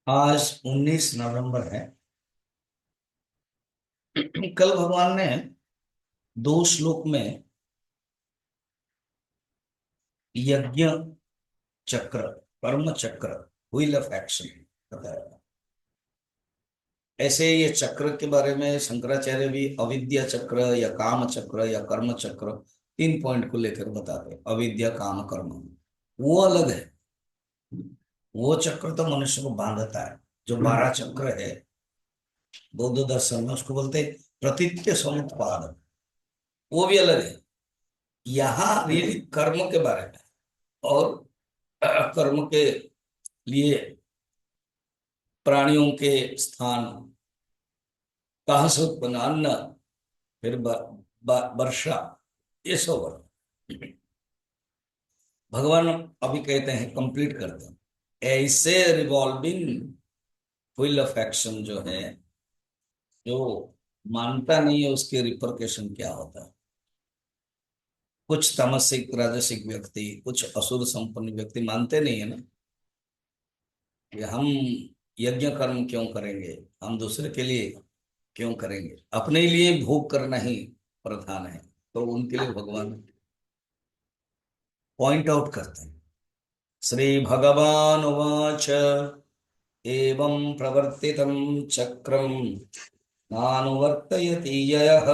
आज 19 नवंबर है। कल भगवान ने दो श्लोक में यज्ञ चक्र, कर्म चक्र, व्हील ऑफ एक्शन बताया। ऐसे ये चक्र के बारे में शंकराचार्य भी अविद्या चक्र या काम चक्र या कर्म चक्र, 3 पॉइंट को लेकर बताते हैं। अविद्या, काम, कर्म, वो अलग है। वो चक्र तो मनुष्य को बांधता है। जो 12 चक्र है बौद्ध दर्शन में, उसको बोलते हैं प्रतीत्य समुत्पाद, वो भी अलग है। यहाँ ये कर्म के बारे में, और कर्म के लिए प्राणियों के स्थान, कहाँ से उत्पन्न अन्न, फिर वर्षा, ये सब है। भगवान अभी कहते हैं, कंप्लीट करते हैं। ऐसे रिवॉल्विंग व्हील ऑफ एक्शन जो है, जो मानता नहीं है उसके रिपरकेशन क्या होता है। कुछ तामसिक राजसिक व्यक्ति, कुछ असुर संपन्न व्यक्ति मानते नहीं है ना कि हम यज्ञ कर्म क्यों करेंगे, हम दूसरे के लिए क्यों करेंगे, अपने लिए भोग करना ही प्रधान है। तो उनके लिए भगवान पॉइंट आउट करते हैं। श्री भगवान उवाच एवं प्रवर्तितं चक्रम नानुवर्तयति ययः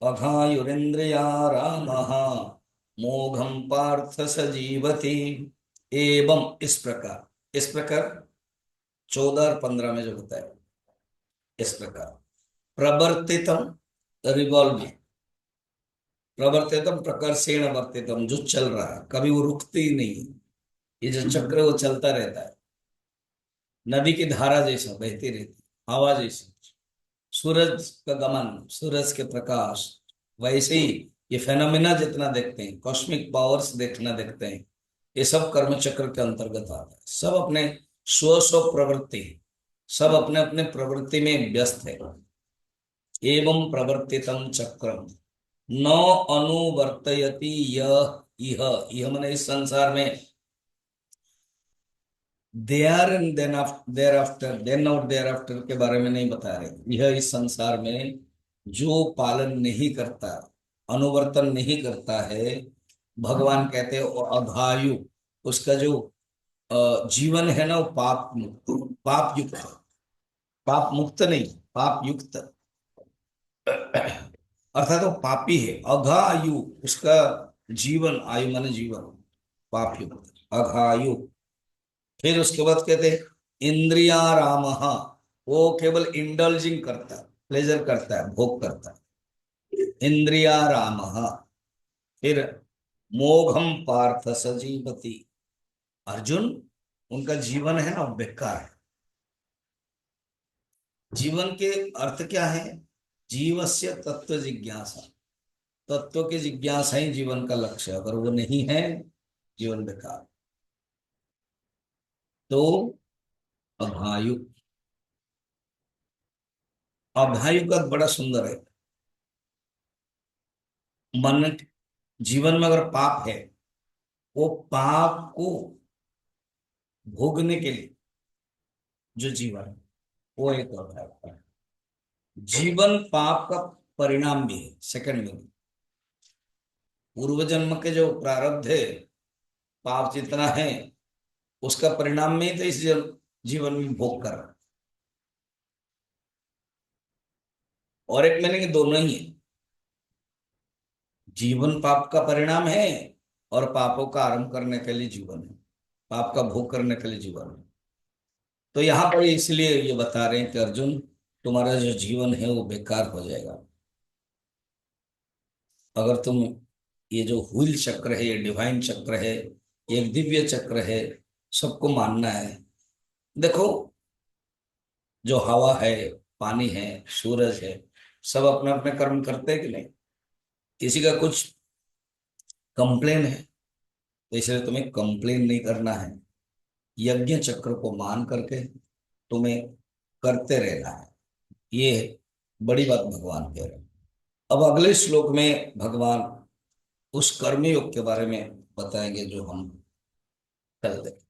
अघायुरिन्द्रिया रामः मोघम पार्थ स जीवति। एवं इस प्रकार, इस प्रकार 14 और 15 में जो बताया, इस प्रकार प्रवर्तितम, रिवॉल्विंग, प्रवर्तितम प्रकर्षेण वर्तितम, जो चल रहा है, कभी वो रुकती ही नहीं है। ये जो चक्र वो चलता रहता है, नदी की धारा जैसा बहती रहती, हवा जैसी, सूरज का गमन, सूरज के प्रकाश, वैसे ही ये फेनोमेना जितना देखते हैं, कॉस्मिक पावर्स देखना देखते हैं, ये सब कर्म चक्र के अंतर्गत आता है। सब अपने स्व स्व प्रवृत्ति, सब अपने अपने प्रवृत्ति में व्यस्त है। एवं प्रवर्तितम चक्रम न अनुवर्तयति यह इह, इह माने इस संसार में, there and thereafter, then और देयर आफ्टर के बारे में नहीं बता रहे। यह इस संसार में जो पालन नहीं करता, अनुवर्तन नहीं करता है, भगवान कहते हैं वो अघायु, उसका जो जीवन है ना, वो पाप मुक्त, पाप युक्त, पाप मुक्त नहीं, पाप युक्त, अर्थात वो पापी है। अघायु, उसका जीवन, आयु माने जीवन, पाप युक्त अघायु। फिर उसके बाद कहते हैं इंद्रिया राम, वो केवल इंडल्जिंग करता है, प्लेजर करता है, भोग करता है, इंद्रिया राम। फिर मोघम पार्थ सजीवती, अर्जुन, उनका जीवन है ना वो बेकार है। जीवन के अर्थ क्या है? जीवस्य तत्व जिज्ञासा, तत्व की जिज्ञासा ही जीवन का लक्ष्य है। अगर वो नहीं है, जीवन बेकार। तो अभायु, अभायु का बड़ा सुंदर है। मन, जीवन में अगर पाप है, वो पाप को भोगने के लिए जो जीवन है, वो एक अभायु है। जीवन पाप का परिणाम भी है। सेकंड में, पूर्व जन्म के जो प्रारब्ध है, पाप जितना है, उसका परिणाम में ही तो इस जीवन में भोग कर रहा है। और एक मैंने कि दोनों ही है, जीवन पाप का परिणाम है और पापों का आरंभ करने के लिए जीवन है, पाप का भोग करने के लिए जीवन है। तो यहाँ पर इसलिए ये बता रहे हैं कि अर्जुन, तुम्हारा जो जीवन है वो बेकार हो जाएगा अगर तुम, ये जो व्हील चक्र है, ये डिवाइन चक्र है, ये एक दिव्य चक्र है, सबको मानना है। देखो, जो हवा है, पानी है, सूरज है, सब अपने अपने कर्म करते हैं कि नहीं? किसी का कुछ कंप्लेन है, तो इसलिए तुम्हें कंप्लेन नहीं करना है। यज्ञ चक्र को मान करके तुम्हें करते रहना है। ये बड़ी बात भगवान कह रहे हैं। अब अगले श्लोक में भगवान उस कर्मयोग के बारे में बताएंगे जो हम कल देखें।